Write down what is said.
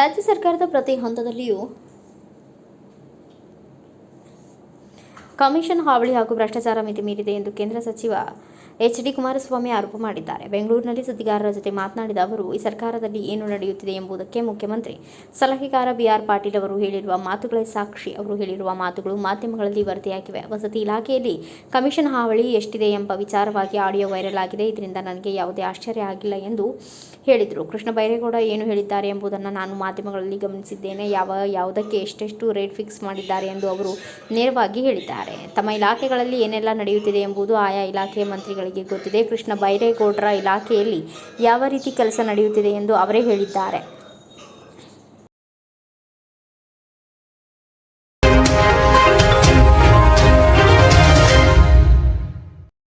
ರಾಜ್ಯ ಸರ್ಕಾರದ ಪ್ರತಿ ಹಂತದಲ್ಲಿಯೂ ಕಮಿಷನ್ ಹಾವಳಿ ಹಾಗೂ ಭ್ರಷ್ಟಾಚಾರ ಮಿತಿ ಮೀರಿದೆ ಎಂದು ಕೇಂದ್ರ ಸಚಿವ ಎಚ್.ಡಿ. ಕುಮಾರಸ್ವಾಮಿ ಆರೋಪ ಮಾಡಿದ್ದಾರೆ. ಬೆಂಗಳೂರಿನಲ್ಲಿ ಸುದ್ದಿಗಾರರ ಜೊತೆ ಮಾತನಾಡಿದ ಅವರು, ಈ ಸರ್ಕಾರದಲ್ಲಿ ಏನು ನಡೆಯುತ್ತಿದೆ ಎಂಬುದಕ್ಕೆ ಮುಖ್ಯಮಂತ್ರಿ ಸಲಹೆಗಾರ ಬಿ.ಆರ್. ಪಾಟೀಲ್ ಅವರು ಹೇಳಿರುವ ಮಾತುಗಳೇ ಸಾಕ್ಷಿ. ಅವರು ಹೇಳಿರುವ ಮಾತುಗಳು ಮಾಧ್ಯಮಗಳಲ್ಲಿ ವರದಿಯಾಗಿವೆ. ವಸತಿ ಇಲಾಖೆಯಲ್ಲಿ ಕಮಿಷನ್ ಹಾವಳಿ ಎಷ್ಟಿದೆ ಎಂಬ ವಿಚಾರವಾಗಿ ಆಡಿಯೋ ವೈರಲ್ ಆಗಿದೆ. ಇದರಿಂದ ನನಗೆ ಯಾವುದೇ ಆಶ್ಚರ್ಯ ಆಗಿಲ್ಲ ಎಂದು ಹೇಳಿದರು. ಕೃಷ್ಣ ಬೈರೇಗೌಡ ಏನು ಹೇಳಿದ್ದಾರೆ ಎಂಬುದನ್ನು ನಾನು ಮಾಧ್ಯಮಗಳಲ್ಲಿ ಗಮನಿಸಿದ್ದೇನೆ. ಯಾವುದಕ್ಕೆ ಎಷ್ಟೆಷ್ಟು ರೇಟ್ ಫಿಕ್ಸ್ ಮಾಡಿದ್ದಾರೆ ಎಂದು ಅವರು ನೇರವಾಗಿ ಹೇಳಿದ್ದಾರೆ. ತಮ್ಮ ಇಲಾಖೆಗಳಲ್ಲಿ ಏನೆಲ್ಲ ನಡೆಯುತ್ತಿದೆ ಎಂಬುದು ಆಯಾ ಇಲಾಖೆಯ ಮಂತ್ರಿಗಳಿಗೆ ಗೊತ್ತಿದೆ. ಕೃಷ್ಣ ಬೈರೇಗೌಡರ ಇಲಾಖೆಯಲ್ಲಿ ಯಾವ ರೀತಿ ಕೆಲಸ ನಡೆಯುತ್ತಿದೆ ಎಂದು ಅವರೇ ಹೇಳಿದ್ದಾರೆ.